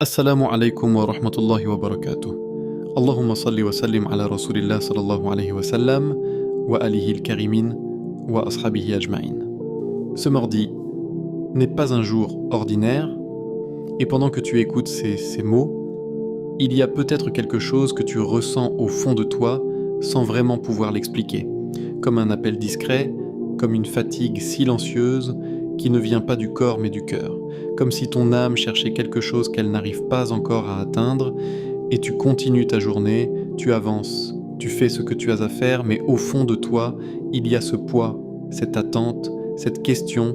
Assalamu alaikum wa rahmatullahi wa barakatuh. Allahumma salli wa sallim ala rasulillah sallallahu alayhi wa sallam wa alihi al-karimin wa ashabihi ajma'in. Ce mardi n'est pas un jour ordinaire et pendant que tu écoutes ces mots, il y a peut-être quelque chose que tu ressens au fond de toi sans vraiment pouvoir l'expliquer, comme un appel discret, comme une fatigue silencieuse qui ne vient pas du corps mais du cœur, comme si ton âme cherchait quelque chose qu'elle n'arrive pas encore à atteindre, et tu continues ta journée, tu avances, tu fais ce que tu as à faire, mais au fond de toi, il y a ce poids, cette attente, cette question: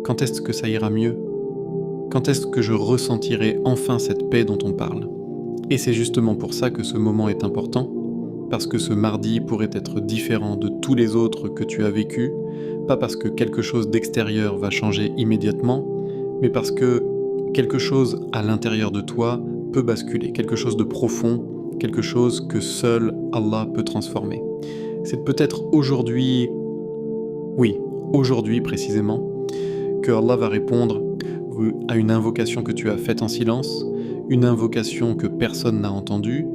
quand est-ce que ça ira mieux? Quand est-ce que je ressentirai enfin cette paix dont on parle? Et c'est justement pour ça que ce moment est important, parce que ce mardi pourrait être différent de tous les autres que tu as vécus, pas parce que quelque chose d'extérieur va changer immédiatement, mais parce que quelque chose à l'intérieur de toi peut basculer, quelque chose de profond, quelque chose que seul Allah peut transformer. C'est peut-être aujourd'hui, oui, aujourd'hui précisément, que Allah va répondre à une invocation que tu as faite en silence, une invocation que personne n'a entendue,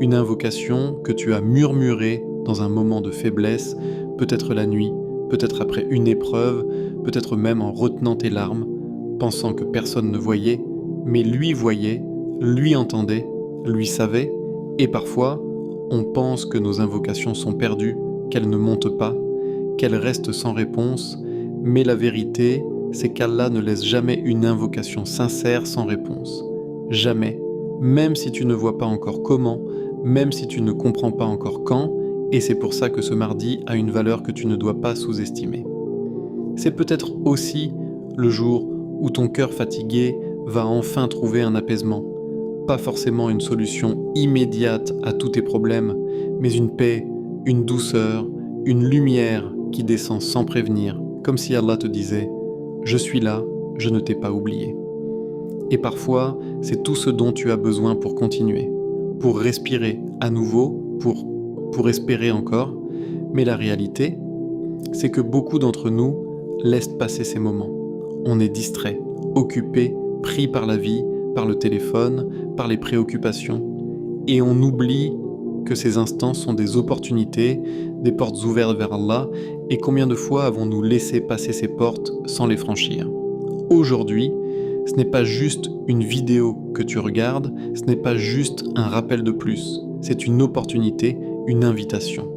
une invocation que tu as murmurée dans un moment de faiblesse, peut-être la nuit, peut-être après une épreuve, peut-être même en retenant tes larmes, pensant que personne ne voyait, mais lui voyait, lui entendait, lui savait, et parfois, on pense que nos invocations sont perdues, qu'elles ne montent pas, qu'elles restent sans réponse, mais la vérité, c'est qu'Allah ne laisse jamais une invocation sincère sans réponse. Jamais, même si tu ne vois pas encore comment, même si tu ne comprends pas encore quand, et c'est pour ça que ce mardi a une valeur que tu ne dois pas sous-estimer. C'est peut-être aussi le jour où ton cœur fatigué va enfin trouver un apaisement. Pas forcément une solution immédiate à tous tes problèmes, mais une paix, une douceur, une lumière qui descend sans prévenir, comme si Allah te disait « Je suis là, je ne t'ai pas oublié ». Et parfois, c'est tout ce dont tu as besoin pour continuer, pour respirer à nouveau, pour espérer encore. Mais la réalité, c'est que beaucoup d'entre nous laissent passer ces moments. On est distrait, occupé, pris par la vie, par le téléphone, par les préoccupations. Et on oublie que ces instants sont des opportunités, des portes ouvertes vers Allah. Et combien de fois avons-nous laissé passer ces portes sans les franchir? Aujourd'hui, ce n'est pas juste une vidéo que tu regardes, ce n'est pas juste un rappel de plus. C'est une opportunité, une invitation.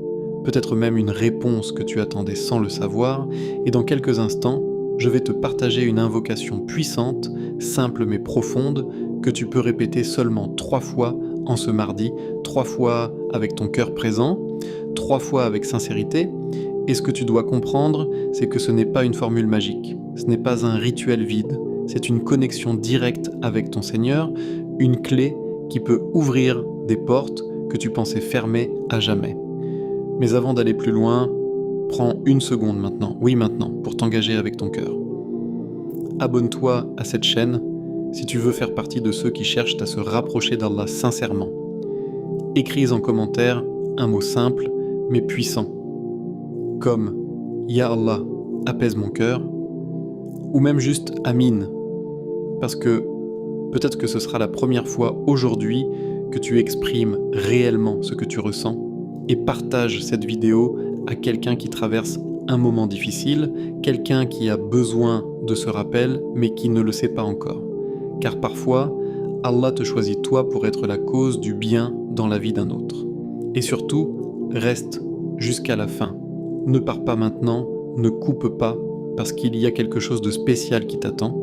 Peut-être même une réponse que tu attendais sans le savoir. Et dans quelques instants, je vais te partager une invocation puissante, simple mais profonde, que tu peux répéter seulement 3 fois en ce mardi, 3 fois avec ton cœur présent, 3 fois avec sincérité. Et ce que tu dois comprendre, c'est que ce n'est pas une formule magique, ce n'est pas un rituel vide, c'est une connexion directe avec ton Seigneur, une clé qui peut ouvrir des portes que tu pensais fermées à jamais. Mais avant d'aller plus loin, prends une seconde maintenant, oui maintenant, pour t'engager avec ton cœur. Abonne-toi à cette chaîne si tu veux faire partie de ceux qui cherchent à se rapprocher d'Allah sincèrement. Écris en commentaire un mot simple mais puissant, comme « Ya Allah, apaise mon cœur » ou même juste « Amin », parce que peut-être que ce sera la première fois aujourd'hui que tu exprimes réellement ce que tu ressens, et partage cette vidéo à quelqu'un qui traverse un moment difficile, quelqu'un qui a besoin de ce rappel mais qui ne le sait pas encore. Car parfois, Allah te choisit toi pour être la cause du bien dans la vie d'un autre. Et surtout, reste jusqu'à la fin. Ne pars pas maintenant, ne coupe pas, parce qu'il y a quelque chose de spécial qui t'attend.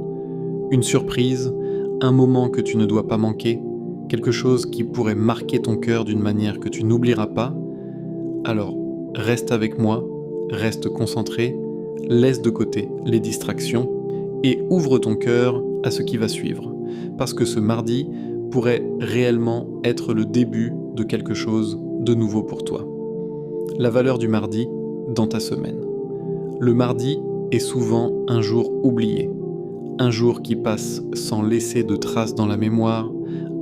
Une surprise, un moment que tu ne dois pas manquer, quelque chose qui pourrait marquer ton cœur d'une manière que tu n'oublieras pas. Alors, reste avec moi, reste concentré, laisse de côté les distractions et ouvre ton cœur à ce qui va suivre. Parce que ce mardi pourrait réellement être le début de quelque chose de nouveau pour toi. La valeur du mardi dans ta semaine. Le mardi est souvent un jour oublié, un jour qui passe sans laisser de traces dans la mémoire,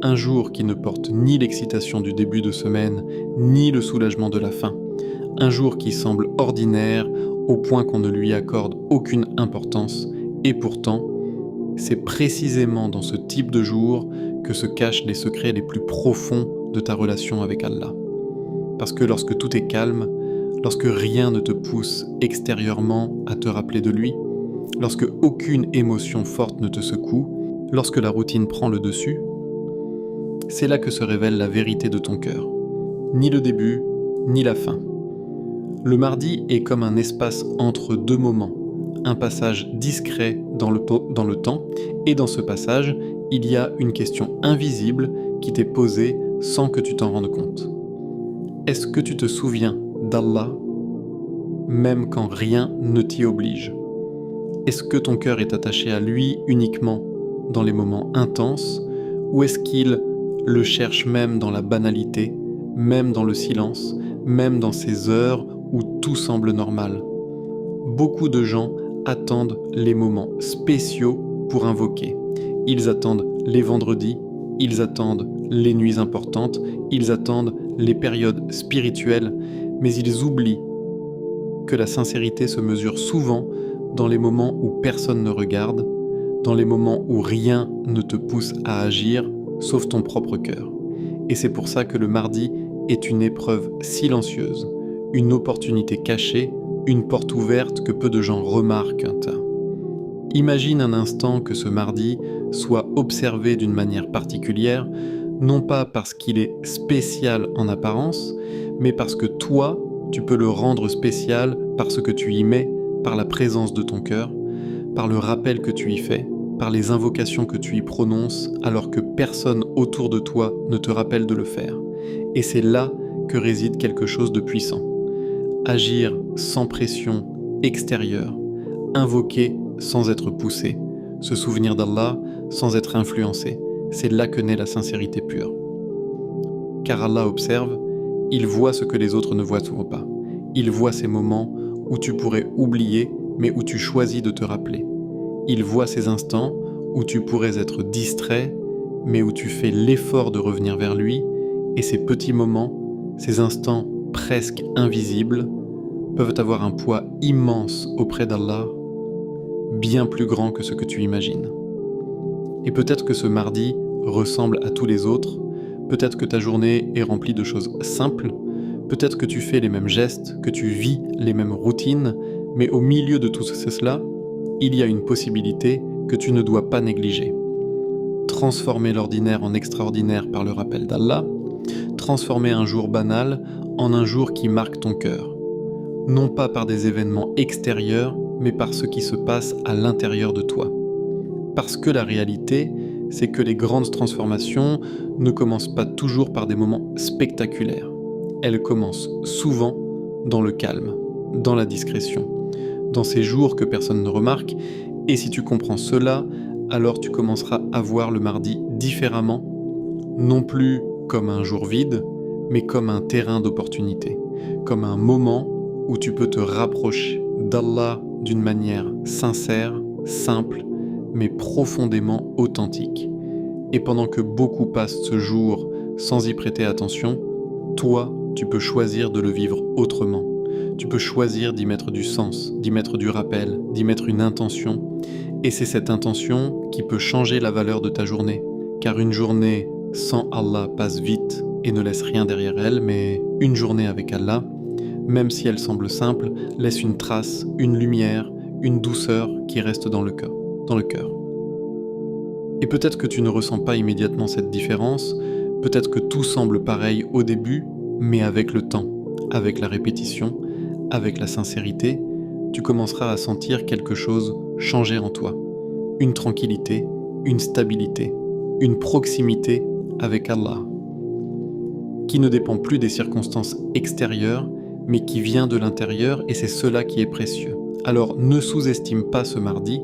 un jour qui ne porte ni l'excitation du début de semaine, ni le soulagement de la fin, un jour qui semble ordinaire au point qu'on ne lui accorde aucune importance, et pourtant, C'est précisément dans ce type de jour que se cachent les secrets les plus profonds de ta relation avec Allah. Parce que lorsque tout est calme, lorsque rien ne te pousse extérieurement à te rappeler de lui, lorsque aucune émotion forte ne te secoue, lorsque la routine prend le dessus, c'est là que se révèle la vérité de ton cœur. Ni le début, ni la fin. Le mardi est comme un espace entre deux moments, un passage discret dans le temps, et dans ce passage, il y a une question invisible qui t'est posée sans que tu t'en rendes compte. Est-ce que tu te souviens d'Allah, même quand rien ne t'y oblige? Est-ce que ton cœur est attaché à lui uniquement dans les moments intenses, ou est-ce qu'il le cherche même dans la banalité, même dans le silence, même dans ces heures où tout semble normal? Beaucoup de gens attendent les moments spéciaux pour invoquer. Ils attendent les vendredis, ils attendent les nuits importantes, ils attendent les périodes spirituelles, mais ils oublient que la sincérité se mesure souvent dans les moments où personne ne regarde, dans les moments où rien ne te pousse à agir, sauf ton propre cœur. Et c'est pour ça que le mardi est une épreuve silencieuse, une opportunité cachée, une porte ouverte que peu de gens remarquent. Imagine un instant que ce mardi soit observé d'une manière particulière, non pas parce qu'il est spécial en apparence, mais parce que toi, tu peux le rendre spécial par ce que tu y mets, par la présence de ton cœur, par le rappel que tu y fais, par les invocations que tu y prononces, alors que personne autour de toi ne te rappelle de le faire. Et c'est là que réside quelque chose de puissant. Agir sans pression extérieure, invoquer sans être poussé, se souvenir d'Allah sans être influencé, c'est là que naît la sincérité pure. Car Allah observe, il voit ce que les autres ne voient souvent pas. Il voit ces moments où tu pourrais oublier, mais où tu choisis de te rappeler. Il voit ces instants où tu pourrais être distrait, mais où tu fais l'effort de revenir vers lui, et ces petits moments, ces instants presque invisibles, peuvent avoir un poids immense auprès d'Allah, bien plus grand que ce que tu imagines. Et peut-être que ce mardi ressemble à tous les autres, peut-être que ta journée est remplie de choses simples, peut-être que tu fais les mêmes gestes, que tu vis les mêmes routines, mais au milieu de tout cela, il y a une possibilité que tu ne dois pas négliger. Transformer l'ordinaire en extraordinaire par le rappel d'Allah, transformer un jour banal en un jour qui marque ton cœur. Non pas par des événements extérieurs, mais par ce qui se passe à l'intérieur de toi. Parce que la réalité, c'est que les grandes transformations ne commencent pas toujours par des moments spectaculaires. Elles commencent souvent dans le calme, dans la discrétion, dans ces jours que personne ne remarque, et si tu comprends cela, alors tu commenceras à voir le mardi différemment, non plus comme un jour vide, mais comme un terrain d'opportunité, comme un moment où tu peux te rapprocher d'Allah d'une manière sincère, simple, mais profondément authentique. Et pendant que beaucoup passent ce jour sans y prêter attention, toi, tu peux choisir de le vivre autrement. Tu peux choisir d'y mettre du sens, d'y mettre du rappel, d'y mettre une intention. Et c'est cette intention qui peut changer la valeur de ta journée. Car une journée sans Allah passe vite et ne laisse rien derrière elle, mais une journée avec Allah, même si elle semble simple, laisse une trace, une lumière, une douceur qui reste dans le cœur. Et peut-être que tu ne ressens pas immédiatement cette différence, peut-être que tout semble pareil au début, mais avec le temps, avec la répétition, avec la sincérité, tu commenceras à sentir quelque chose changer en toi. Une tranquillité, une stabilité, une proximité avec Allah, qui ne dépend plus des circonstances extérieures, mais qui vient de l'intérieur, et c'est cela qui est précieux. Alors ne sous-estime pas ce mardi,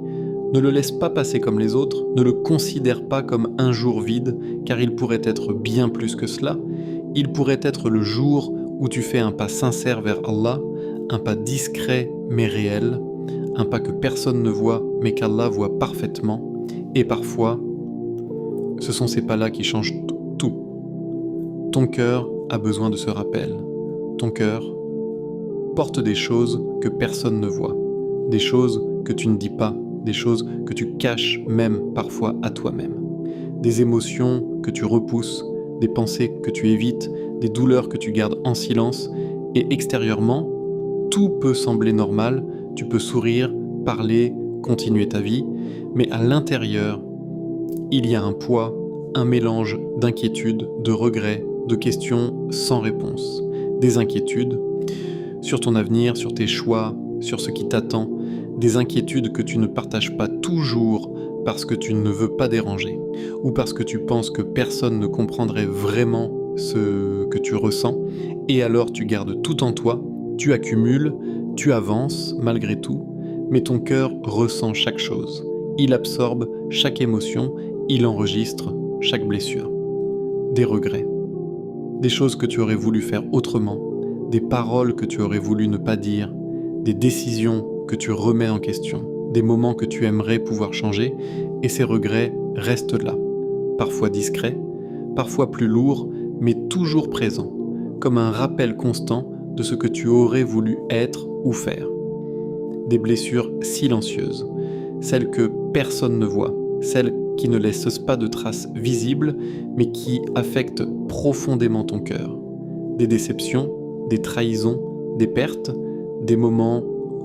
ne le laisse pas passer comme les autres, ne le considère pas comme un jour vide, car il pourrait être bien plus que cela. Il pourrait être le jour où tu fais un pas sincère vers Allah, un pas discret mais réel, un pas que personne ne voit mais qu'Allah voit parfaitement. Et parfois, ce sont ces pas-là qui changent tout. Ton cœur a besoin de ce rappel. Ton cœur porte des choses que personne ne voit, des choses que tu ne dis pas, des choses que tu caches même parfois à toi-même, des émotions que tu repousses, des pensées que tu évites, des douleurs que tu gardes en silence, et extérieurement, tout peut sembler normal, tu peux sourire, parler, continuer ta vie, mais à l'intérieur, il y a un poids, un mélange d'inquiétudes, de regrets, de questions sans réponse, des inquiétudes sur ton avenir, sur tes choix, sur ce qui t'attend, des inquiétudes que tu ne partages pas toujours parce que tu ne veux pas déranger, ou parce que tu penses que personne ne comprendrait vraiment ce que tu ressens, et alors tu gardes tout en toi, tu accumules, tu avances malgré tout, mais ton cœur ressent chaque chose, il absorbe chaque émotion, il enregistre chaque blessure. Des regrets, des choses que tu aurais voulu faire autrement, des paroles que tu aurais voulu ne pas dire, des décisions que tu remets en question, des moments que tu aimerais pouvoir changer, et ces regrets restent là, parfois discrets, parfois plus lourds, mais toujours présents, comme un rappel constant de ce que tu aurais voulu être ou faire. Des blessures silencieuses, celles que personne ne voit, celles qui ne laissent pas de traces visibles, mais qui affectent profondément ton cœur. Des déceptions, des trahisons, des pertes, des moments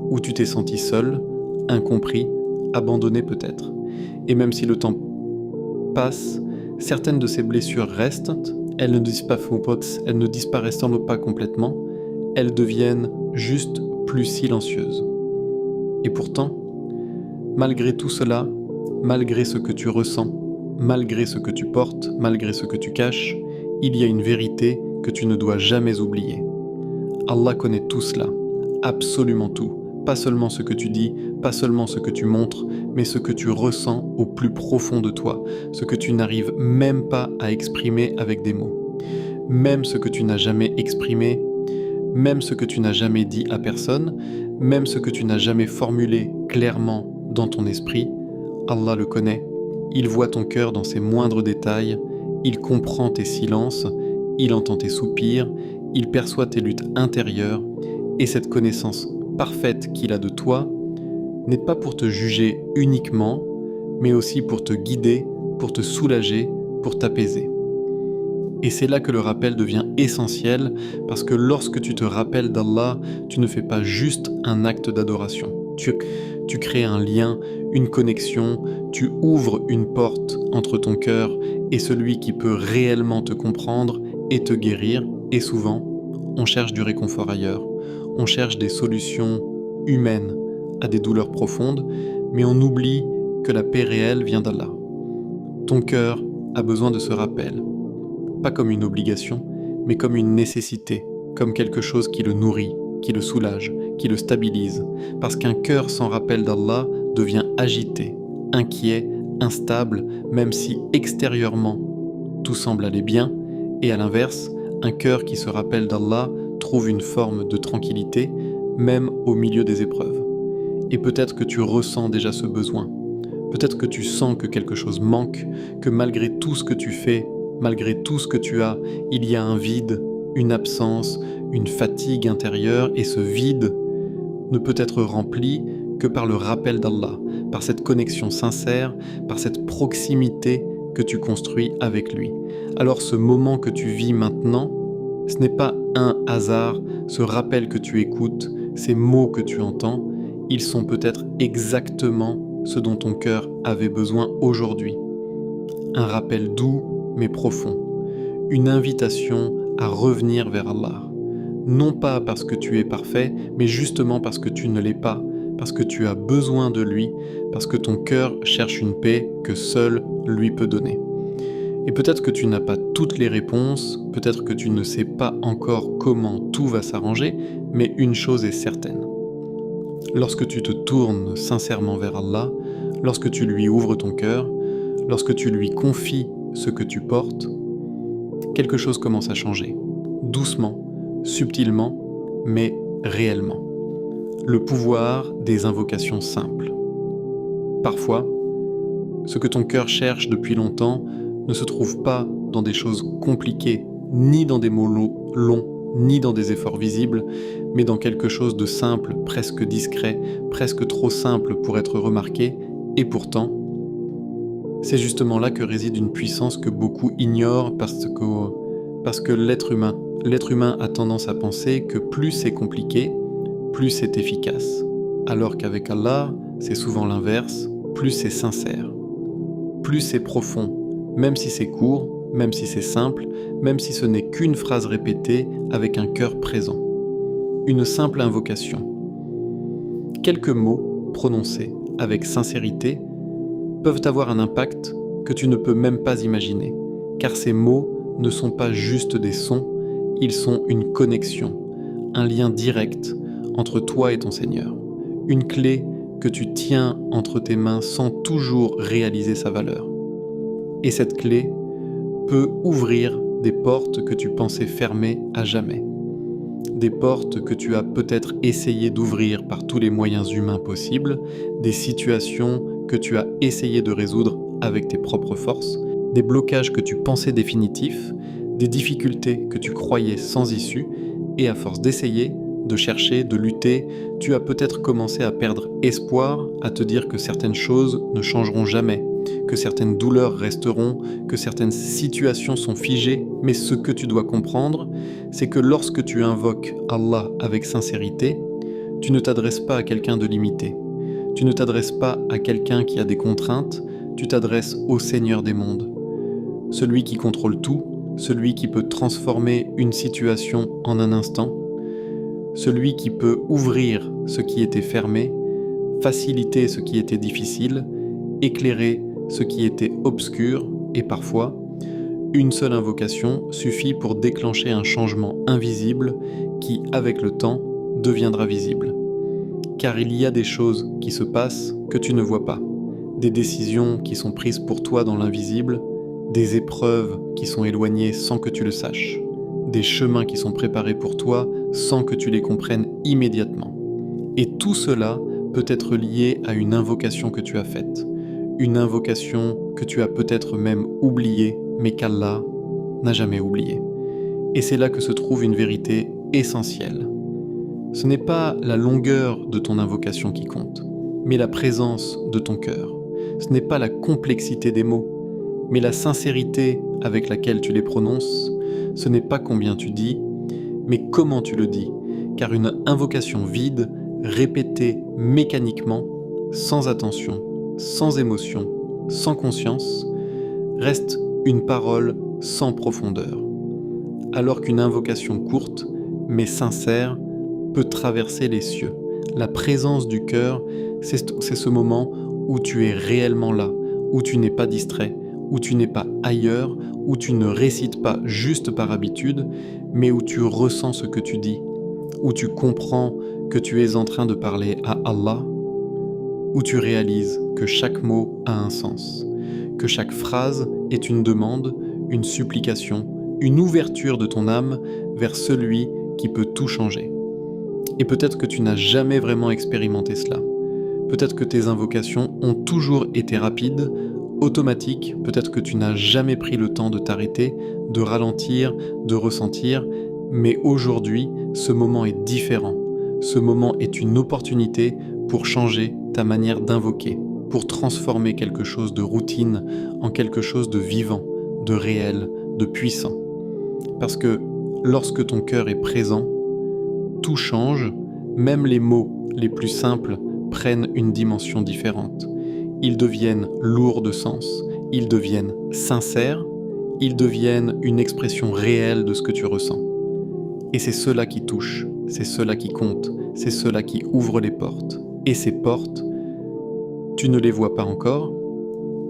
où tu t'es senti seul, incompris, abandonné peut-être. Et même si le temps passe, certaines de ces blessures restent, elles ne disparaissent pas complètement, elles deviennent juste plus silencieuses. Et pourtant, malgré tout cela, malgré ce que tu ressens, malgré ce que tu portes, malgré ce que tu caches, il y a une vérité que tu ne dois jamais oublier. Allah connaît tout cela, absolument tout, pas seulement ce que tu dis, pas seulement ce que tu montres, mais ce que tu ressens au plus profond de toi, ce que tu n'arrives même pas à exprimer avec des mots. Même ce que tu n'as jamais exprimé, même ce que tu n'as jamais dit à personne, même ce que tu n'as jamais formulé clairement dans ton esprit, Allah le connaît, il voit ton cœur dans ses moindres détails, il comprend tes silences, il entend tes soupirs, il perçoit tes luttes intérieures, et cette connaissance parfaite qu'il a de toi n'est pas pour te juger uniquement, mais aussi pour te guider, pour te soulager, pour t'apaiser. Et c'est là que le rappel devient essentiel, parce que lorsque tu te rappelles d'Allah, tu ne fais pas juste un acte d'adoration. Tu crées un lien, une connexion, tu ouvres une porte entre ton cœur et celui qui peut réellement te comprendre et te guérir. Et souvent, on cherche du réconfort ailleurs, on cherche des solutions humaines à des douleurs profondes, mais on oublie que la paix réelle vient d'Allah. Ton cœur a besoin de ce rappel, pas comme une obligation, mais comme une nécessité, comme quelque chose qui le nourrit, qui le soulage, qui le stabilise, parce qu'un cœur sans rappel d'Allah devient agité, inquiet, instable, même si extérieurement tout semble aller bien, et à l'inverse, un cœur qui se rappelle d'Allah trouve une forme de tranquillité, même au milieu des épreuves. Et peut-être que tu ressens déjà ce besoin, peut-être que tu sens que quelque chose manque, que malgré tout ce que tu fais, malgré tout ce que tu as, il y a un vide, une absence, une fatigue intérieure, et ce vide ne peut être rempli que par le rappel d'Allah, par cette connexion sincère, par cette proximité que tu construis avec lui. Alors ce moment que tu vis maintenant, ce n'est pas un hasard, ce rappel que tu écoutes, ces mots que tu entends, ils sont peut-être exactement ce dont ton cœur avait besoin aujourd'hui. Un rappel doux mais profond, une invitation à revenir vers Allah. Non pas parce que tu es parfait, mais justement parce que tu ne l'es pas, parce que tu as besoin de lui, parce que ton cœur cherche une paix que seul lui peut donner. Et peut-être que tu n'as pas toutes les réponses, peut-être que tu ne sais pas encore comment tout va s'arranger, mais une chose est certaine. Lorsque tu te tournes sincèrement vers Allah, lorsque tu lui ouvres ton cœur, lorsque tu lui confies ce que tu portes, quelque chose commence à changer, doucement, subtilement, mais réellement. Le pouvoir des invocations simples. Parfois, ce que ton cœur cherche depuis longtemps ne se trouve pas dans des choses compliquées, ni dans des mots longs, ni dans des efforts visibles, mais dans quelque chose de simple, presque discret, presque trop simple pour être remarqué, Et pourtant, c'est justement là que réside une puissance que beaucoup ignorent parce que l'être humain a tendance à penser que plus c'est compliqué, plus c'est efficace. Alors qu'avec Allah, c'est souvent l'inverse, plus c'est sincère, plus c'est profond, même si c'est court, même si c'est simple, même si ce n'est qu'une phrase répétée avec un cœur présent. Une simple invocation. Quelques mots prononcés avec sincérité peuvent avoir un impact que tu ne peux même pas imaginer, car ces mots ne sont pas juste des sons, ils sont une connexion, un lien direct entre toi et ton Seigneur, une clé que tu tiens entre tes mains sans toujours réaliser sa valeur. Et cette clé peut ouvrir des portes que tu pensais fermées à jamais, des portes que tu as peut-être essayé d'ouvrir par tous les moyens humains possibles, des situations que tu as essayé de résoudre avec tes propres forces, des blocages que tu pensais définitifs, des difficultés que tu croyais sans issue, et à force d'essayer, de chercher, de lutter, tu as peut-être commencé à perdre espoir, à te dire que certaines choses ne changeront jamais, que certaines douleurs resteront, que certaines situations sont figées, mais ce que tu dois comprendre, c'est que lorsque tu invoques Allah avec sincérité, tu ne t'adresses pas à quelqu'un de limité. Tu ne t'adresses pas à quelqu'un qui a des contraintes, tu t'adresses au Seigneur des mondes. Celui qui contrôle tout, celui qui peut transformer une situation en un instant, celui qui peut ouvrir ce qui était fermé, faciliter ce qui était difficile, éclairer ce qui était obscur, et parfois, une seule invocation suffit pour déclencher un changement invisible qui, avec le temps, deviendra visible. Car il y a des choses qui se passent que tu ne vois pas, des décisions qui sont prises pour toi dans l'invisible, des épreuves qui sont éloignées sans que tu le saches, des chemins qui sont préparés pour toi sans que tu les comprennes immédiatement. Et tout cela peut être lié à une invocation que tu as faite, une invocation que tu as peut-être même oubliée, mais qu'Allah n'a jamais oubliée. Et c'est là que se trouve une vérité essentielle. Ce n'est pas la longueur de ton invocation qui compte, mais la présence de ton cœur. Ce n'est pas la complexité des mots, mais la sincérité avec laquelle tu les prononces. Ce n'est pas combien tu dis, mais comment tu le dis, car une invocation vide, répétée mécaniquement, sans attention, sans émotion, sans conscience, reste une parole sans profondeur. Alors qu'une invocation courte, mais sincère, peut traverser les cieux. La présence du cœur, c'est ce moment où tu es réellement là, où tu n'es pas distrait, où tu n'es pas ailleurs, où tu ne récites pas juste par habitude, mais où tu ressens ce que tu dis, où tu comprends que tu es en train de parler à Allah, où tu réalises que chaque mot a un sens, que chaque phrase est une demande, une supplication, une ouverture de ton âme vers celui qui peut tout changer. Et peut-être que tu n'as jamais vraiment expérimenté cela. Peut-être que tes invocations ont toujours été rapides, automatiques, peut-être que tu n'as jamais pris le temps de t'arrêter, de ralentir, de ressentir, mais aujourd'hui, ce moment est différent. Ce moment est une opportunité pour changer ta manière d'invoquer, pour transformer quelque chose de routine en quelque chose de vivant, de réel, de puissant. Parce que lorsque ton cœur est présent, tout change, même les mots les plus simples prennent une dimension différente. Ils deviennent lourds de sens, ils deviennent sincères, ils deviennent une expression réelle de ce que tu ressens. Et c'est cela qui touche, c'est cela qui compte, c'est cela qui ouvre les portes. Et ces portes, tu ne les vois pas encore,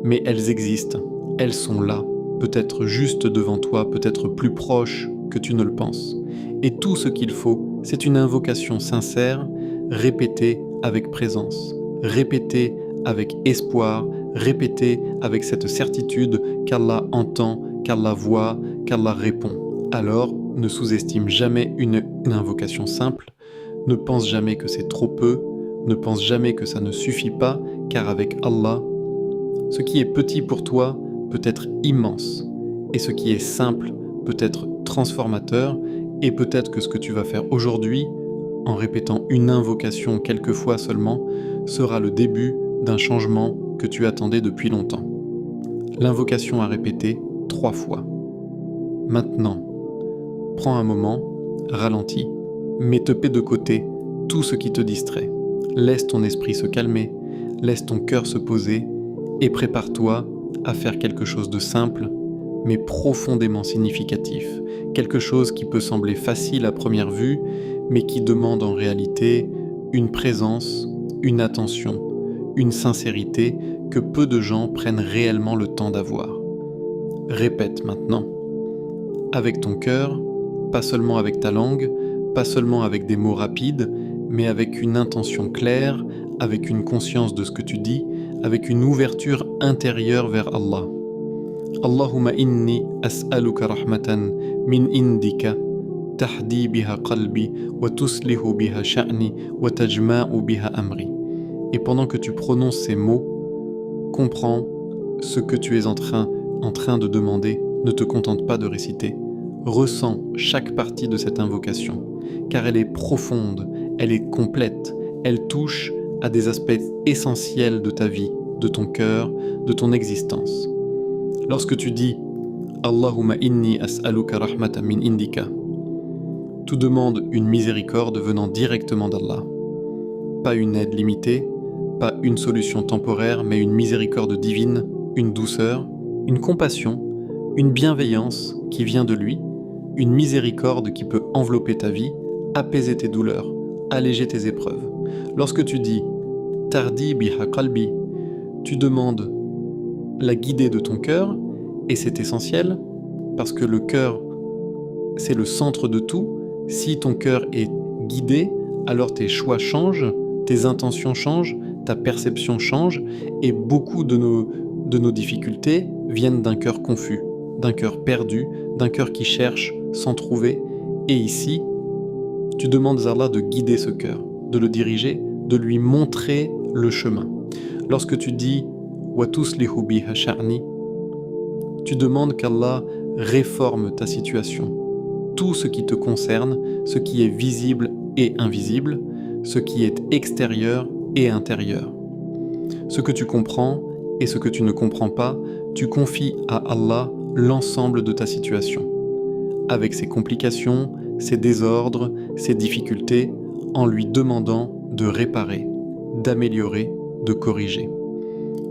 mais elles existent, elles sont là, peut-être juste devant toi, peut-être plus proches que tu ne le penses. Et tout ce qu'il faut, c'est une invocation sincère, répétée avec présence, répétée avec espoir, répétée avec cette certitude qu'Allah entend, qu'Allah voit, qu'Allah répond. Alors, ne sous-estime jamais une invocation simple, ne pense jamais que c'est trop peu, ne pense jamais que ça ne suffit pas, car avec Allah, ce qui est petit pour toi peut être immense, et ce qui est simple peut être transformateur, et peut-être que ce que tu vas faire aujourd'hui, en répétant une invocation quelques fois seulement, sera le début d'un changement que tu attendais depuis longtemps. L'invocation à répéter 3 fois. Maintenant, prends un moment, ralentis, mets de côté tout ce qui te distrait. Laisse ton esprit se calmer, laisse ton cœur se poser et prépare-toi à faire quelque chose de simple, mais profondément significatif. Quelque chose qui peut sembler facile à première vue, mais qui demande en réalité une présence, une attention, une sincérité que peu de gens prennent réellement le temps d'avoir. Répète maintenant. Avec ton cœur, pas seulement avec ta langue, pas seulement avec des mots rapides, mais avec une intention claire, avec une conscience de ce que tu dis, avec une ouverture intérieure vers Allah. Allahumma inni as'aluka rahmatan min indika tahdi biha qalbi wa tuslihu biha sha'ni wa tajma'u biha amri. Et pendant que tu prononces ces mots, comprends ce que tu es en train de demander, ne te contente pas de réciter. Ressens chaque partie de cette invocation, car elle est profonde, elle est complète, elle touche à des aspects essentiels de ta vie, de ton cœur, de ton existence. Lorsque tu dis « Allahumma inni as'aluka rahmatan min indika », tu demandes une miséricorde venant directement d'Allah. Pas une aide limitée, pas une solution temporaire, mais une miséricorde divine, une douceur, une compassion, une bienveillance qui vient de lui, une miséricorde qui peut envelopper ta vie, apaiser tes douleurs, alléger tes épreuves. Lorsque tu dis « Tardi biha qalbi », tu demandes la guidée de ton cœur, et c'est essentiel, parce que le cœur, c'est le centre de tout. Si ton cœur est guidé, alors tes choix changent, tes intentions changent, ta perception change, et beaucoup de nos difficultés viennent d'un cœur confus, d'un cœur perdu, d'un cœur qui cherche sans trouver. Et ici, tu demandes à Allah de guider ce cœur, de le diriger, de lui montrer le chemin. Lorsque tu dis « Wa tuslihu biha sha'ni », tu demandes qu'Allah réforme ta situation, tout ce qui te concerne, ce qui est visible et invisible, ce qui est extérieur et intérieur. Ce que tu comprends et ce que tu ne comprends pas, tu confies à Allah l'ensemble de ta situation, avec ses complications, ses désordres, ses difficultés, en lui demandant de réparer, d'améliorer, de corriger.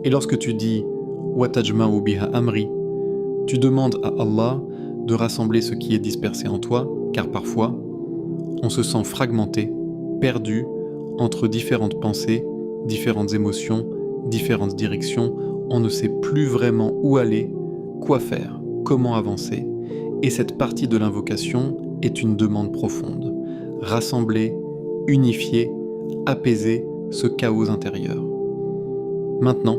Et lorsque tu dis « Wa tajma'u biha amri », tu demandes à Allah de rassembler ce qui est dispersé en toi, car parfois, on se sent fragmenté, perdu entre différentes pensées, différentes émotions, différentes directions, on ne sait plus vraiment où aller, quoi faire, comment avancer, et cette partie de l'invocation est une demande profonde. Rassembler, unifier, apaiser ce chaos intérieur. Maintenant,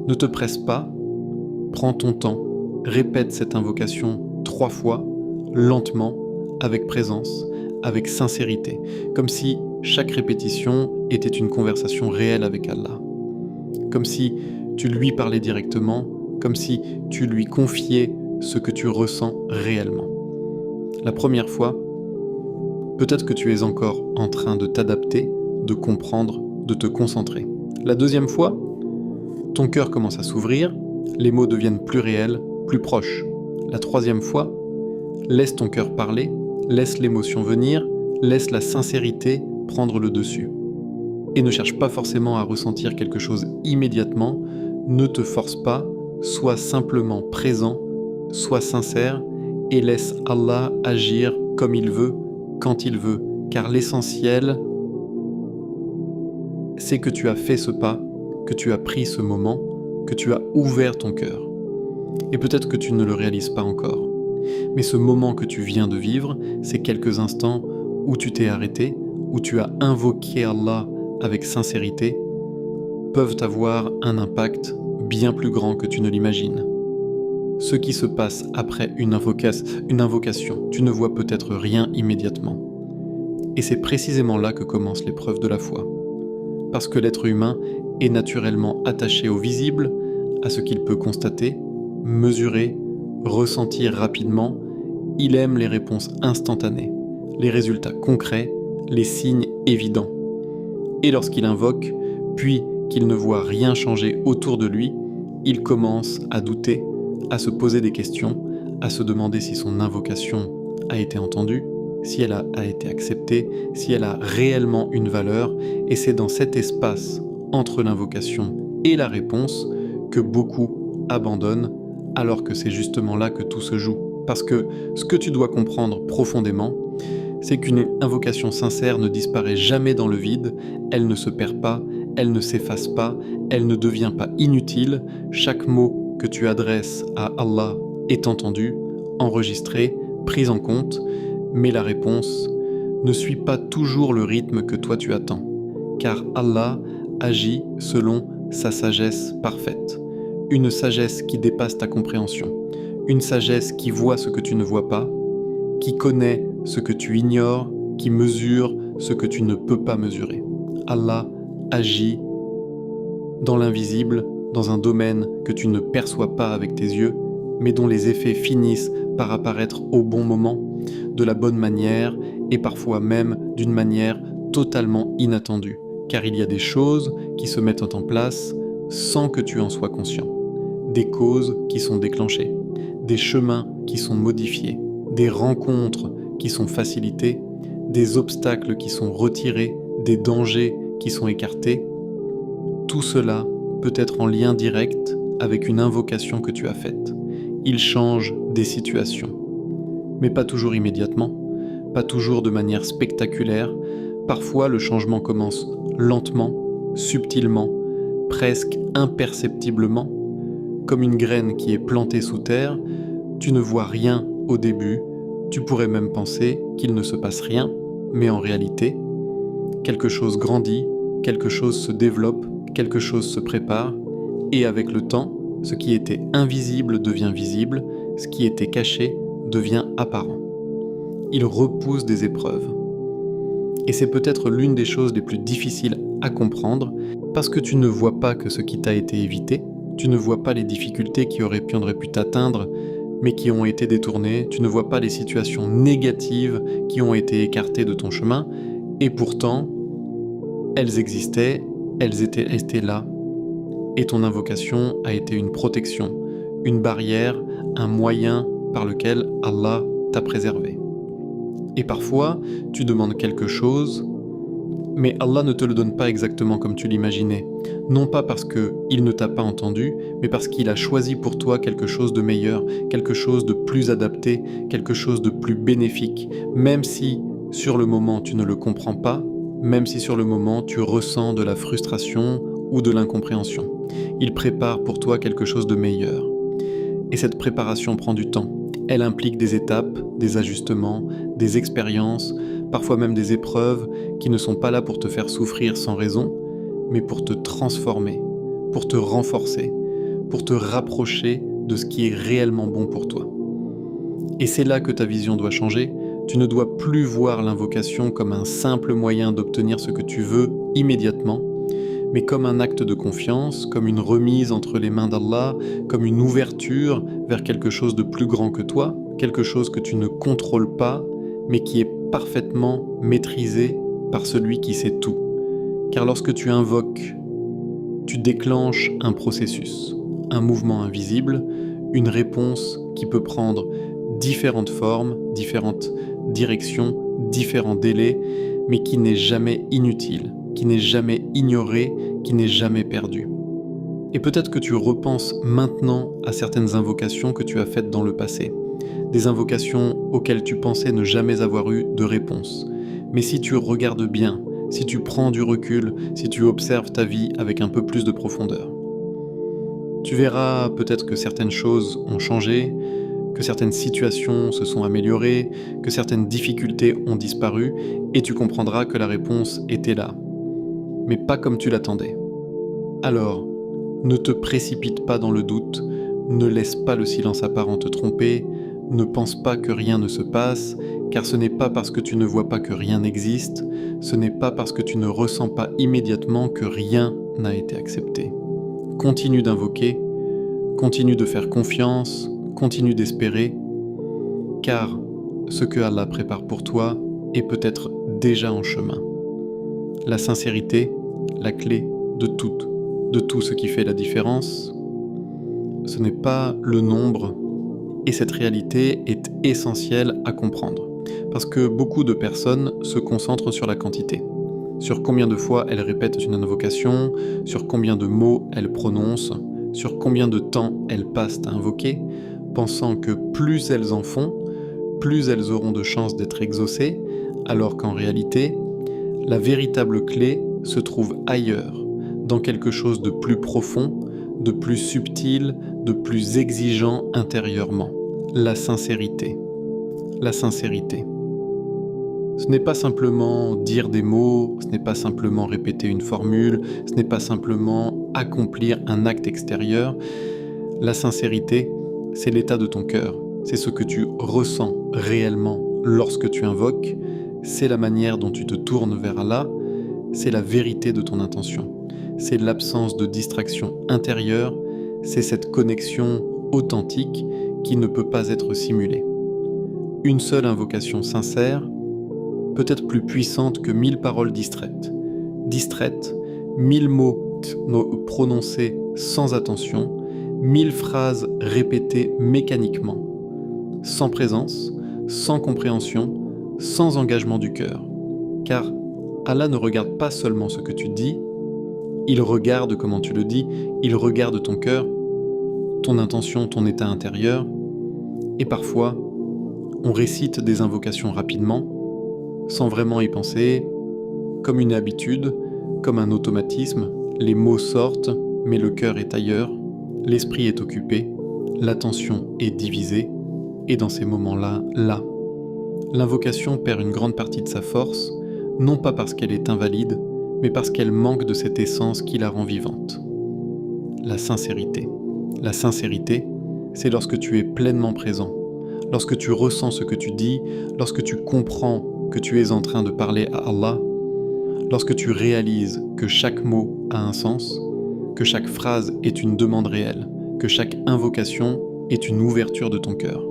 ne te presse pas, prends ton temps, répète cette invocation 3 fois, lentement, avec présence, avec sincérité, comme si chaque répétition était une conversation réelle avec Allah, comme si tu lui parlais directement, comme si tu lui confiais ce que tu ressens réellement. La première fois, peut-être que tu es encore en train de t'adapter, de comprendre, de te concentrer. La deuxième fois, ton cœur commence à s'ouvrir, les mots deviennent plus réels, plus proches. La troisième fois, laisse ton cœur parler, laisse l'émotion venir, laisse la sincérité prendre le dessus. Et ne cherche pas forcément à ressentir quelque chose immédiatement, ne te force pas, sois simplement présent, sois sincère et laisse Allah agir comme il veut, quand il veut, car l'essentiel, c'est que tu as fait ce pas, que tu as pris ce moment, que tu as ouvert ton cœur. Et peut-être que tu ne le réalises pas encore. Mais ce moment que tu viens de vivre, ces quelques instants où tu t'es arrêté, où tu as invoqué Allah avec sincérité, peuvent avoir un impact bien plus grand que tu ne l'imagines. Ce qui se passe après une invocation, tu ne vois peut-être rien immédiatement. Et c'est précisément là que commence l'épreuve de la foi. Parce que l'être humain est naturellement attaché au visible, à ce qu'il peut constater, mesurer, ressentir rapidement. Il aime les réponses instantanées, les résultats concrets, les signes évidents. Et lorsqu'il invoque, puis qu'il ne voit rien changer autour de lui, il commence à douter, à se poser des questions, à se demander si son invocation a été entendue, si elle a été acceptée, si elle a réellement une valeur, et c'est dans cet espace entre l'invocation et la réponse que beaucoup abandonnent, alors que c'est justement là que tout se joue. Parce que ce que tu dois comprendre profondément, c'est qu'une invocation sincère ne disparaît jamais dans le vide, elle ne se perd pas, elle ne s'efface pas, elle ne devient pas inutile, chaque mot que tu adresses à Allah est entendu, enregistré, pris en compte, mais la réponse ne suit pas toujours le rythme que toi tu attends, car Allah agit selon sa sagesse parfaite, une sagesse qui dépasse ta compréhension, une sagesse qui voit ce que tu ne vois pas, qui connaît ce que tu ignores, qui mesure ce que tu ne peux pas mesurer. Allah agit dans l'invisible, dans un domaine que tu ne perçois pas avec tes yeux, mais dont les effets finissent par apparaître au bon moment, de la bonne manière, et parfois même d'une manière totalement inattendue, car il y a des choses qui se mettent en place sans que tu en sois conscient, des causes qui sont déclenchées, des chemins qui sont modifiés, des rencontres qui sont facilitées, des obstacles qui sont retirés, des dangers qui sont écartés. Tout cela peut être en lien direct avec une invocation que tu as faite. Il change des situations, mais pas toujours immédiatement, pas toujours de manière spectaculaire. Parfois, le changement commence lentement, subtilement, presque imperceptiblement, comme une graine qui est plantée sous terre. Tu ne vois rien au début, tu pourrais même penser qu'il ne se passe rien, mais en réalité, quelque chose grandit, quelque chose se développe, quelque chose se prépare, et avec le temps, ce qui était invisible devient visible, ce qui était caché devient apparent. Il repousse des épreuves. Et c'est peut-être l'une des choses les plus difficiles à comprendre, parce que tu ne vois pas que ce qui t'a été évité, tu ne vois pas les difficultés qui auraient pu t'atteindre, mais qui ont été détournées, tu ne vois pas les situations négatives qui ont été écartées de ton chemin, et pourtant, elles existaient, elles étaient là, et ton invocation a été une protection, une barrière, un moyen par lequel Allah t'a préservé. Et parfois, tu demandes quelque chose, mais Allah ne te le donne pas exactement comme tu l'imaginais. Non pas parce qu'il ne t'a pas entendu, mais parce qu'il a choisi pour toi quelque chose de meilleur, quelque chose de plus adapté, quelque chose de plus bénéfique, même si sur le moment tu ne le comprends pas, même si sur le moment tu ressens de la frustration ou de l'incompréhension. Il prépare pour toi quelque chose de meilleur. Et cette préparation prend du temps. Elle implique des étapes, des ajustements, des expériences, parfois même des épreuves qui ne sont pas là pour te faire souffrir sans raison, mais pour te transformer, pour te renforcer, pour te rapprocher de ce qui est réellement bon pour toi. Et c'est là que ta vision doit changer. Tu ne dois plus voir l'invocation comme un simple moyen d'obtenir ce que tu veux immédiatement, mais comme un acte de confiance, comme une remise entre les mains d'Allah, comme une ouverture vers quelque chose de plus grand que toi, quelque chose que tu ne contrôles pas, mais qui est parfaitement maîtrisé par celui qui sait tout. Car lorsque tu invoques, tu déclenches un processus, un mouvement invisible, une réponse qui peut prendre différentes formes, différentes directions, différents délais, mais qui n'est jamais inutile, qui n'est jamais ignoré, qui n'est jamais perdu. Et peut-être que tu repenses maintenant à certaines invocations que tu as faites dans le passé, des invocations auxquelles tu pensais ne jamais avoir eu de réponse. Mais si tu regardes bien, si tu prends du recul, si tu observes ta vie avec un peu plus de profondeur, tu verras peut-être que certaines choses ont changé, que certaines situations se sont améliorées, que certaines difficultés ont disparu, et tu comprendras que la réponse était là, mais pas comme tu l'attendais. Alors, ne te précipite pas dans le doute, ne laisse pas le silence apparent te tromper, ne pense pas que rien ne se passe, car ce n'est pas parce que tu ne vois pas que rien n'existe, ce n'est pas parce que tu ne ressens pas immédiatement que rien n'a été accepté. Continue d'invoquer, continue de faire confiance, continue d'espérer, car ce que Allah prépare pour toi est peut-être déjà en chemin. La sincérité, la clé de toute de tout ce qui fait la différence, ce n'est pas le nombre, et cette réalité est essentielle à comprendre. Parce que beaucoup de personnes se concentrent sur la quantité, sur combien de fois elles répètent une invocation, sur combien de mots elles prononcent, sur combien de temps elles passent à invoquer, pensant que plus elles en font, plus elles auront de chances d'être exaucées, alors qu'en réalité, la véritable clé se trouve ailleurs, dans quelque chose de plus profond, de plus subtil, de plus exigeant intérieurement, la sincérité. La sincérité. Ce n'est pas simplement dire des mots, ce n'est pas simplement répéter une formule, ce n'est pas simplement accomplir un acte extérieur. La sincérité, c'est l'état de ton cœur, c'est ce que tu ressens réellement lorsque tu invoques, c'est la manière dont tu te tournes vers Allah, c'est la vérité de ton intention, c'est l'absence de distraction intérieure, c'est cette connexion authentique qui ne peut pas être simulée. Une seule invocation sincère peut être plus puissante que 1000 paroles distraites. Distraites, 1000 mots prononcés sans attention, 1000 phrases répétées mécaniquement, sans présence, sans compréhension, sans engagement du cœur. Car Allah ne regarde pas seulement ce que tu dis, il regarde comment tu le dis, il regarde ton cœur, ton intention, ton état intérieur, et parfois, on récite des invocations rapidement, sans vraiment y penser, comme une habitude, comme un automatisme, les mots sortent, mais le cœur est ailleurs, l'esprit est occupé, l'attention est divisée, et dans ces moments-là, l'invocation perd une grande partie de sa force, non pas parce qu'elle est invalide, mais parce qu'elle manque de cette essence qui la rend vivante. La sincérité. La sincérité, c'est lorsque tu es pleinement présent, lorsque tu ressens ce que tu dis, lorsque tu comprends que tu es en train de parler à Allah, lorsque tu réalises que chaque mot a un sens, que chaque phrase est une demande réelle, que chaque invocation est une ouverture de ton cœur.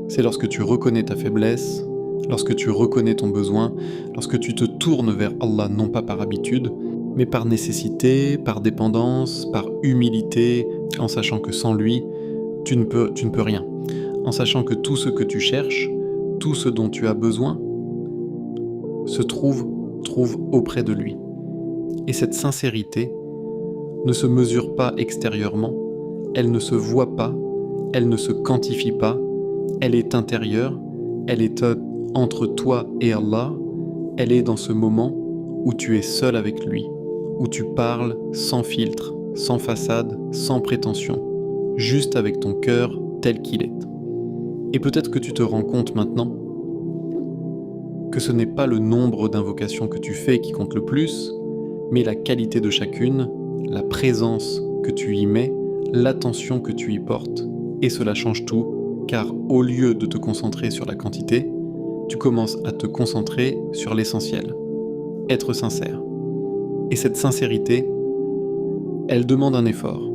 C'est lorsque tu reconnais ta faiblesse, lorsque tu reconnais ton besoin, lorsque tu te tournes vers Allah non pas par habitude, mais par nécessité, par dépendance, par humilité, en sachant que sans lui, tu ne peux rien, en sachant que tout ce que tu cherches, tout ce dont tu as besoin, se trouve auprès de lui. Et cette sincérité ne se mesure pas extérieurement, elle ne se voit pas, elle ne se quantifie pas, elle est intérieure, elle est entre toi et Allah, elle est dans ce moment où tu es seul avec lui, où tu parles sans filtre, sans façade, sans prétention, juste avec ton cœur tel qu'il est. Et peut-être que tu te rends compte maintenant que ce n'est pas le nombre d'invocations que tu fais qui compte le plus, mais la qualité de chacune, la présence que tu y mets, l'attention que tu y portes. Et cela change tout, car au lieu de te concentrer sur la quantité, tu commences à te concentrer sur l'essentiel, être sincère. Et cette sincérité, elle demande un effort,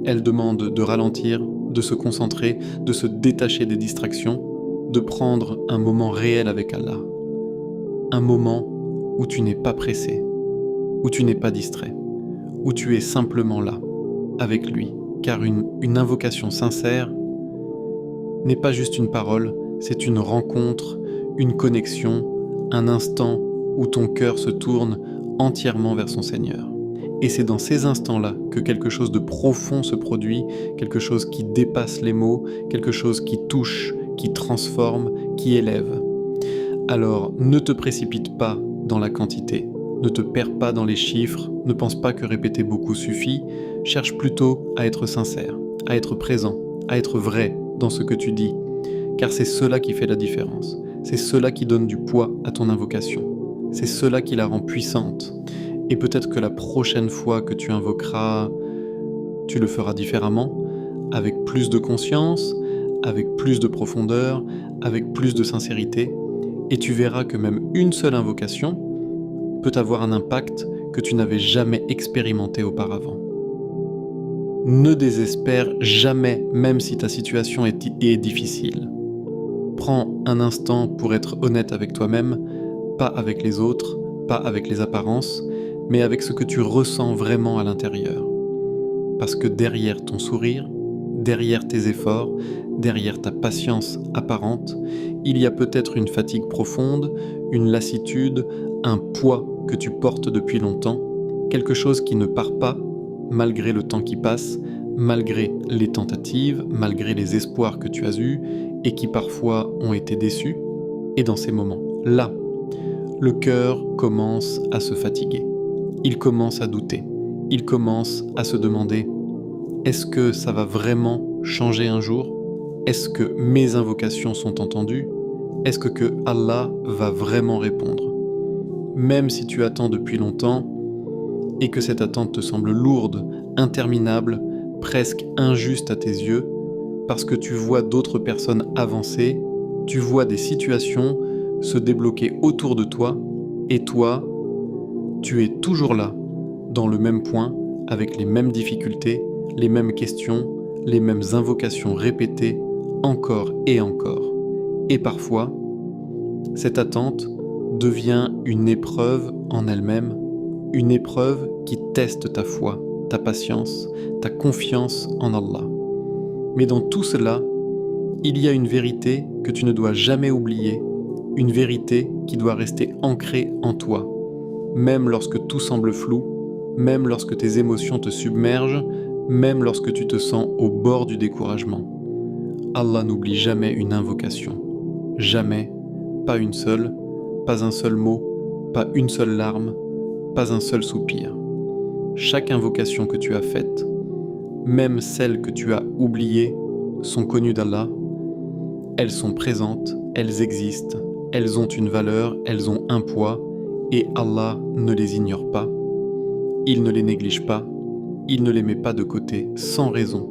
elle demande de ralentir, de se concentrer, de se détacher des distractions, de prendre un moment réel avec Allah. Un moment où tu n'es pas pressé, où tu n'es pas distrait, où tu es simplement là, avec lui. Car une invocation sincère n'est pas juste une parole, c'est une rencontre, une connexion, un instant où ton cœur se tourne entièrement vers son Seigneur. Et c'est dans ces instants-là que quelque chose de profond se produit, quelque chose qui dépasse les mots, quelque chose qui touche, qui transforme, qui élève. Alors, ne te précipite pas dans la quantité, ne te perds pas dans les chiffres, ne pense pas que répéter beaucoup suffit, cherche plutôt à être sincère, à être présent, à être vrai dans ce que tu dis, car c'est cela qui fait la différence, c'est cela qui donne du poids à ton invocation, c'est cela qui la rend puissante. Et peut-être que la prochaine fois que tu invoqueras, tu le feras différemment, avec plus de conscience, avec plus de profondeur, avec plus de sincérité, et tu verras que même une seule invocation peut avoir un impact que tu n'avais jamais expérimenté auparavant. Ne désespère jamais, même si ta situation est difficile. Prends un instant pour être honnête avec toi-même, pas avec les autres, pas avec les apparences, mais avec ce que tu ressens vraiment à l'intérieur. Parce que derrière ton sourire, derrière tes efforts, derrière ta patience apparente, il y a peut-être une fatigue profonde, une lassitude, un poids que tu portes depuis longtemps, quelque chose qui ne part pas malgré le temps qui passe, malgré les tentatives, malgré les espoirs que tu as eus et qui parfois ont été déçus. Et dans ces moments-là, le cœur commence à se fatiguer. Il commence à douter. Il commence à se demander: est-ce que ça va vraiment changer un jour? Est-ce que mes invocations sont entendues? Est-ce que Allah va vraiment répondre? Même si tu attends depuis longtemps et que cette attente te semble lourde, interminable, presque injuste à tes yeux, parce que tu vois d'autres personnes avancer, tu vois des situations se débloquer autour de toi, et toi, tu es toujours là, dans le même point, avec les mêmes difficultés, les mêmes questions, les mêmes invocations répétées, encore et encore. Et parfois, cette attente devient une épreuve en elle-même, une épreuve qui teste ta foi, ta patience, ta confiance en Allah. Mais dans tout cela, il y a une vérité que tu ne dois jamais oublier, une vérité qui doit rester ancrée en toi, même lorsque tout semble flou, même lorsque tes émotions te submergent, même lorsque tu te sens au bord du découragement. Allah n'oublie jamais une invocation. Jamais, pas une seule, pas un seul mot, pas une seule larme, pas un seul soupir. Chaque invocation que tu as faite, même celles que tu as oubliées, sont connues d'Allah. Elles sont présentes, elles existent, elles ont une valeur, elles ont un poids, et Allah ne les ignore pas. Il ne les néglige pas, il ne les met pas de côté sans raison,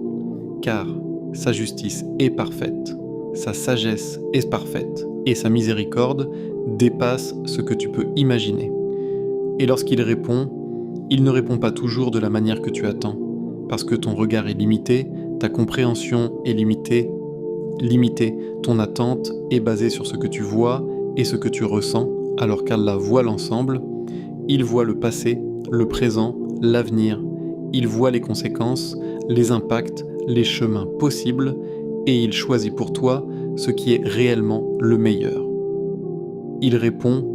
car sa justice est parfaite, sa sagesse est parfaite, et sa miséricorde dépasse ce que tu peux imaginer. Et lorsqu'il répond, il ne répond pas toujours de la manière que tu attends, parce que ton regard est limité, ta compréhension est limitée, ton attente est basée sur ce que tu vois et ce que tu ressens, alors qu'Allah voit l'ensemble. Il voit le passé, le présent, l'avenir, il voit les conséquences, les impacts, les chemins possibles, et il choisit pour toi ce qui est réellement le meilleur. Il répond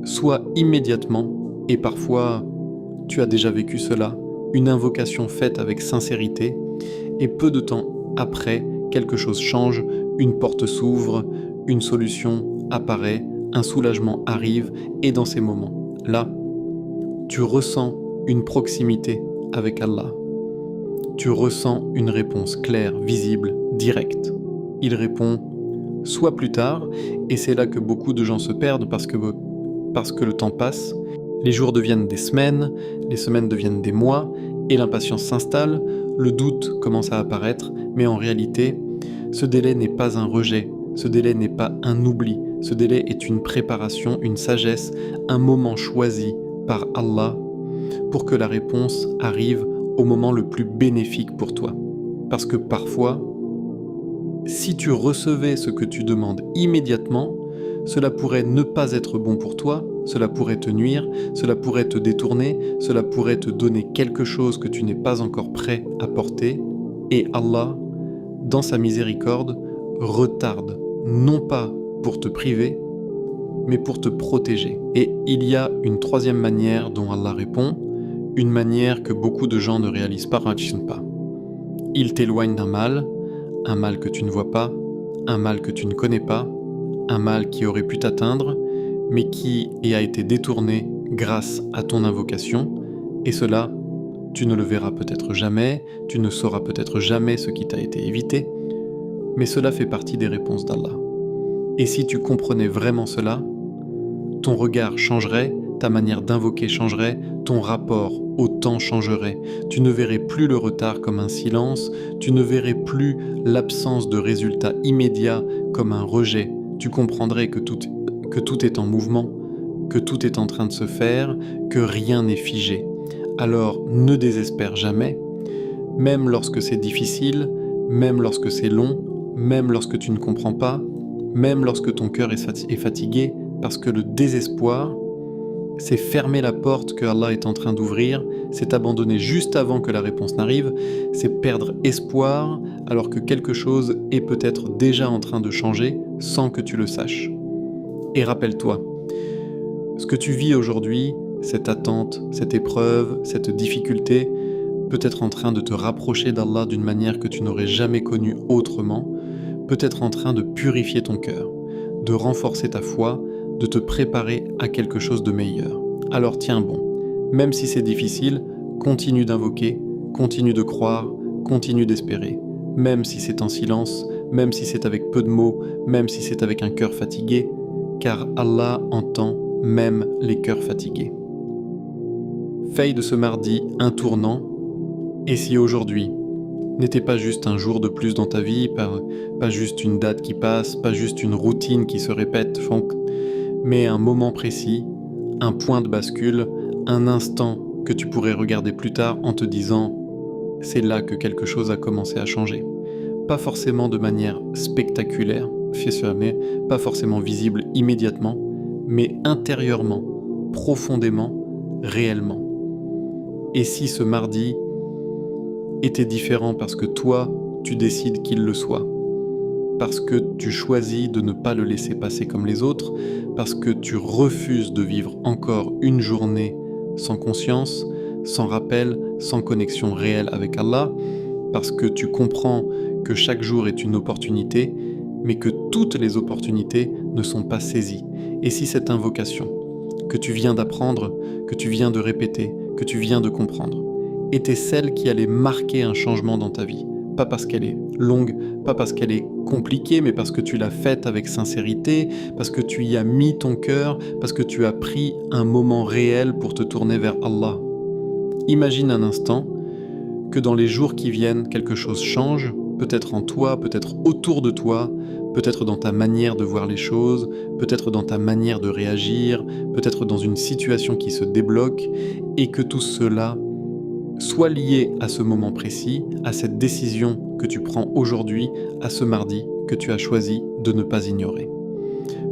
soit immédiatement, et parfois tu as déjà vécu cela, une invocation faite avec sincérité, et peu de temps après, quelque chose change, une porte s'ouvre, une solution apparaît, un soulagement arrive, et dans ces moments-là, tu ressens une proximité avec Allah. Tu ressens une réponse claire, visible, directe. Il répond soit plus tard, et c'est là que beaucoup de gens se perdent parce que le temps passe, les jours deviennent des semaines, les semaines deviennent des mois, et l'impatience s'installe, le doute commence à apparaître, mais en réalité, ce délai n'est pas un rejet, ce délai n'est pas un oubli, ce délai est une préparation, une sagesse, un moment choisi par Allah pour que la réponse arrive au moment le plus bénéfique pour toi. Parce que parfois, si tu recevais ce que tu demandes immédiatement, cela pourrait ne pas être bon pour toi, cela pourrait te nuire, cela pourrait te détourner, cela pourrait te donner quelque chose que tu n'es pas encore prêt à porter, et Allah, dans sa miséricorde, retarde, non pas pour te priver, mais pour te protéger. Et il y a une troisième manière dont Allah répond, une manière que beaucoup de gens ne réalisent pas. Il t'éloigne d'un mal, un mal que tu ne vois pas, un mal que tu ne connais pas, un mal qui aurait pu t'atteindre, mais qui a été détourné grâce à ton invocation, et cela, tu ne le verras peut-être jamais, tu ne sauras peut-être jamais ce qui t'a été évité, mais cela fait partie des réponses d'Allah. Et si tu comprenais vraiment cela, ton regard changerait, ta manière d'invoquer changerait, ton rapport au temps changerait. Tu ne verrais plus le retard comme un silence, tu ne verrais plus l'absence de résultat immédiat comme un rejet. Tu comprendrais que tout est en mouvement, que tout est en train de se faire, que rien n'est figé. Alors ne désespère jamais, même lorsque c'est difficile, même lorsque c'est long, même lorsque tu ne comprends pas, même lorsque ton cœur est fatigué, parce que le désespoir, c'est fermer la porte que Allah est en train d'ouvrir, c'est abandonner juste avant que la réponse n'arrive, c'est perdre espoir alors que quelque chose est peut-être déjà en train de changer sans que tu le saches. Et rappelle-toi, ce que tu vis aujourd'hui, cette attente, cette épreuve, cette difficulté, peut être en train de te rapprocher d'Allah d'une manière que tu n'aurais jamais connue autrement, peut être en train de purifier ton cœur, de renforcer ta foi, de te préparer à quelque chose de meilleur. Alors tiens bon, même si c'est difficile, continue d'invoquer, continue de croire, continue d'espérer, même si c'est en silence, même si c'est avec peu de mots, même si c'est avec un cœur fatigué, car Allah entend même les cœurs fatigués. Fais de ce mardi un tournant, et si aujourd'hui n'était pas juste un jour de plus dans ta vie, pas juste une date qui passe, pas juste une routine qui se répète, mais un moment précis, un point de bascule, un instant que tu pourrais regarder plus tard en te disant « c'est là que quelque chose a commencé à changer ». Pas forcément de manière spectaculaire, pas forcément visible immédiatement, mais intérieurement, profondément, réellement. Et si ce mardi était différent parce que toi, tu décides qu'il le soit, parce que tu choisis de ne pas le laisser passer comme les autres, parce que tu refuses de vivre encore une journée sans conscience, sans rappel, sans connexion réelle avec Allah, parce que tu comprends que chaque jour est une opportunité, mais que toutes les opportunités ne sont pas saisies. Et si cette invocation que tu viens d'apprendre, que tu viens de répéter, que tu viens de comprendre, était celle qui allait marquer un changement dans ta vie, pas parce qu'elle est longue, pas parce qu'elle est compliquée, mais parce que tu l'as faite avec sincérité, parce que tu y as mis ton cœur, parce que tu as pris un moment réel pour te tourner vers Allah. Imagine un instant que dans les jours qui viennent, quelque chose change, peut-être en toi, peut-être autour de toi, peut-être dans ta manière de voir les choses, peut-être dans ta manière de réagir, peut-être dans une situation qui se débloque, et que tout cela soit lié à ce moment précis, à cette décision que tu prends aujourd'hui, à ce mardi que tu as choisi de ne pas ignorer.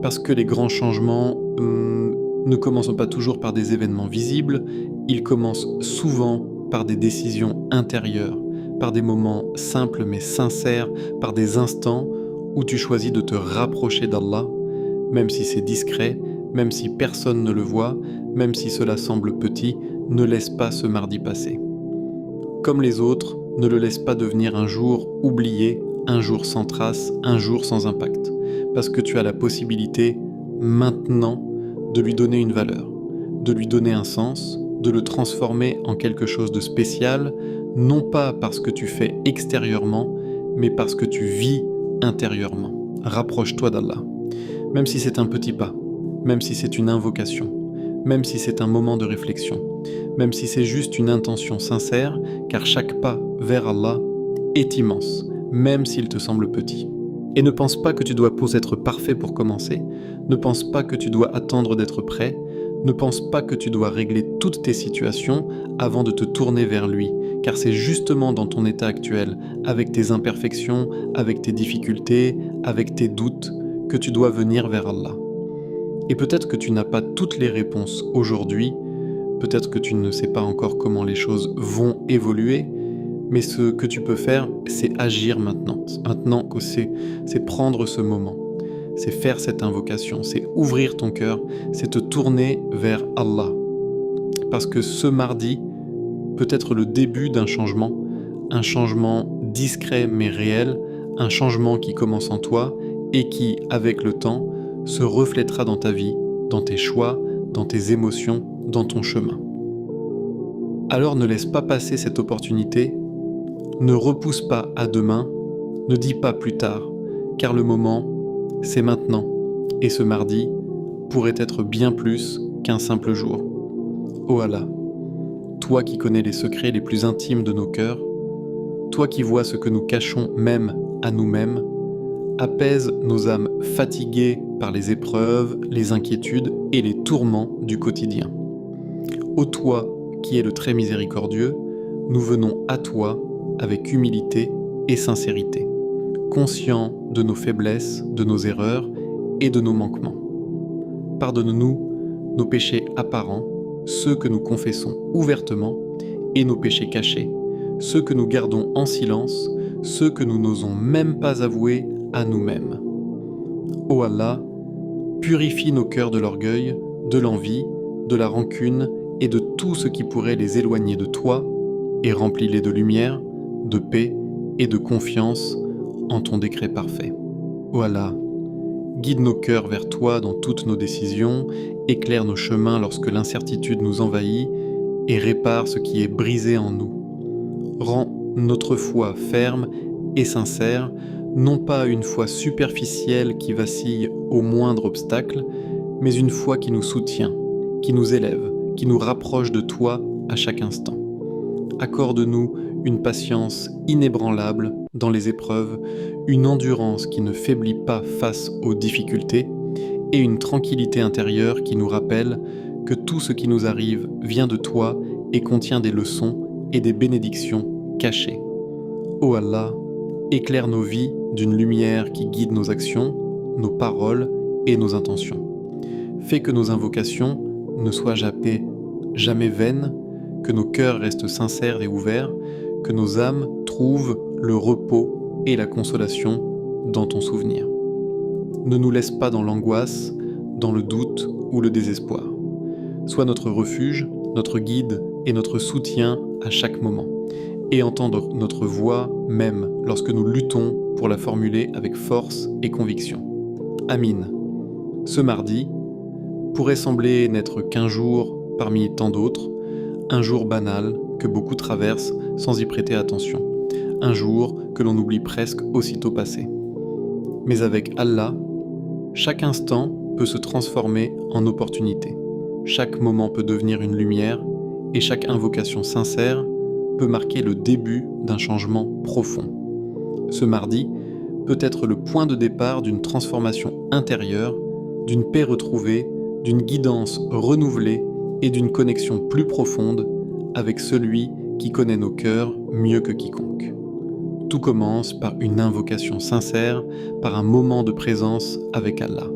Parce que les grands changements ne commencent pas toujours par des événements visibles, ils commencent souvent par des décisions intérieures, par des moments simples mais sincères, par des instants où tu choisis de te rapprocher d'Allah, même si c'est discret, même si personne ne le voit, même si cela semble petit, ne laisse pas ce mardi passer. Comme les autres, ne le laisse pas devenir un jour oublié, un jour sans trace, un jour sans impact. Parce que tu as la possibilité, maintenant, de lui donner une valeur, de lui donner un sens, de le transformer en quelque chose de spécial, non pas parce que tu fais extérieurement, mais parce que tu vis intérieurement. Rapproche-toi d'Allah. Même si c'est un petit pas, même si c'est une invocation, même si c'est un moment de réflexion, même si c'est juste une intention sincère, car chaque pas vers Allah est immense, même s'il te semble petit. Et ne pense pas que tu dois être parfait pour commencer, ne pense pas que tu dois attendre d'être prêt, ne pense pas que tu dois régler toutes tes situations avant de te tourner vers lui, car c'est justement dans ton état actuel, avec tes imperfections, avec tes difficultés, avec tes doutes, que tu dois venir vers Allah. Et peut-être que tu n'as pas toutes les réponses aujourd'hui, peut-être que tu ne sais pas encore comment les choses vont évoluer, mais ce que tu peux faire, c'est agir maintenant. Maintenant que c'est prendre ce moment, c'est faire cette invocation, c'est ouvrir ton cœur, c'est te tourner vers Allah. Parce que ce mardi peut être le début d'un changement, un changement discret mais réel, un changement qui commence en toi et qui, avec le temps, se reflètera dans ta vie, dans tes choix, dans tes émotions, dans ton chemin. Alors ne laisse pas passer cette opportunité, ne repousse pas à demain, ne dis pas plus tard, car le moment, c'est maintenant, et ce mardi pourrait être bien plus qu'un simple jour. Oh Allah, toi qui connais les secrets les plus intimes de nos cœurs, toi qui vois ce que nous cachons même à nous-mêmes, apaise nos âmes fatiguées par les épreuves, les inquiétudes et les tourments du quotidien. Ô toi qui es le très miséricordieux, nous venons à toi avec humilité et sincérité, conscients de nos faiblesses, de nos erreurs et de nos manquements. Pardonne-nous nos péchés apparents, ceux que nous confessons ouvertement, et nos péchés cachés, ceux que nous gardons en silence, ceux que nous n'osons même pas avouer à nous-mêmes. Ô Allah, purifie nos cœurs de l'orgueil, de l'envie, de la rancune et de tout ce qui pourrait les éloigner de toi, et remplis-les de lumière, de paix et de confiance en ton décret parfait. Ô Allah, guide nos cœurs vers toi dans toutes nos décisions, éclaire nos chemins lorsque l'incertitude nous envahit et répare ce qui est brisé en nous. Rends notre foi ferme et sincère, non pas une foi superficielle qui vacille au moindre obstacle, mais une foi qui nous soutient, qui nous élève, qui nous rapproche de toi à chaque instant. Accorde-nous une patience inébranlable dans les épreuves, une endurance qui ne faiblit pas face aux difficultés et une tranquillité intérieure qui nous rappelle que tout ce qui nous arrive vient de toi et contient des leçons et des bénédictions cachées. Ô Allah, éclaire nos vies d'une lumière qui guide nos actions, nos paroles et nos intentions. Fais que nos invocations ne soient jamais vaines, que nos cœurs restent sincères et ouverts, que nos âmes trouvent le repos et la consolation dans ton souvenir. Ne nous laisse pas dans l'angoisse, dans le doute ou le désespoir. Sois notre refuge, notre guide et notre soutien à chaque moment, et entendre notre voix même lorsque nous luttons pour la formuler avec force et conviction. Amin. Ce mardi pourrait sembler n'être qu'un jour parmi tant d'autres, un jour banal que beaucoup traversent sans y prêter attention, un jour que l'on oublie presque aussitôt passé. Mais avec Allah, chaque instant peut se transformer en opportunité, chaque moment peut devenir une lumière et chaque invocation sincère peut marquer le début d'un changement profond. Ce mardi peut être le point de départ d'une transformation intérieure, d'une paix retrouvée, d'une guidance renouvelée et d'une connexion plus profonde avec celui qui connaît nos cœurs mieux que quiconque. Tout commence par une invocation sincère, par un moment de présence avec Allah,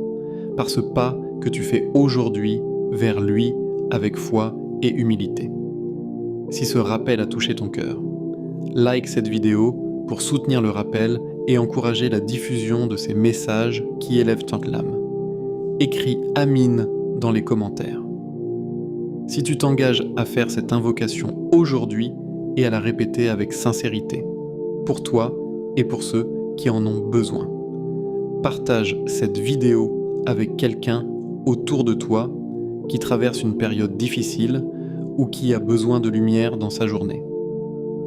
par ce pas que tu fais aujourd'hui vers lui avec foi et humilité. Si ce rappel a touché ton cœur, like cette vidéo pour soutenir le rappel et encourager la diffusion de ces messages qui élèvent ton âme. Écris Amin dans les commentaires. Si tu t'engages à faire cette invocation aujourd'hui et à la répéter avec sincérité, pour toi et pour ceux qui en ont besoin. Partage cette vidéo avec quelqu'un autour de toi qui traverse une période difficile ou qui a besoin de lumière dans sa journée.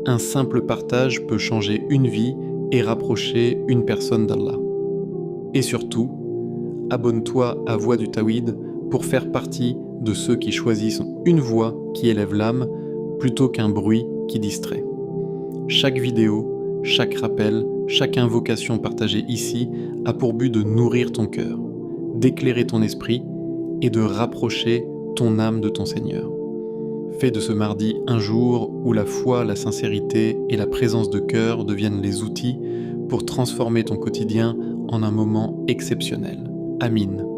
Un simple partage peut changer une vie et rapprocher une personne d'Allah. Et surtout, abonne-toi à Voix du Tawhid pour faire partie de ceux qui choisissent une voix qui élève l'âme plutôt qu'un bruit qui distrait. Chaque vidéo, chaque rappel, chaque invocation partagée ici a pour but de nourrir ton cœur, d'éclairer ton esprit et de rapprocher ton âme de ton Seigneur. Fais de ce mardi un jour où la foi, la sincérité et la présence de cœur deviennent les outils pour transformer ton quotidien en un moment exceptionnel. Amin.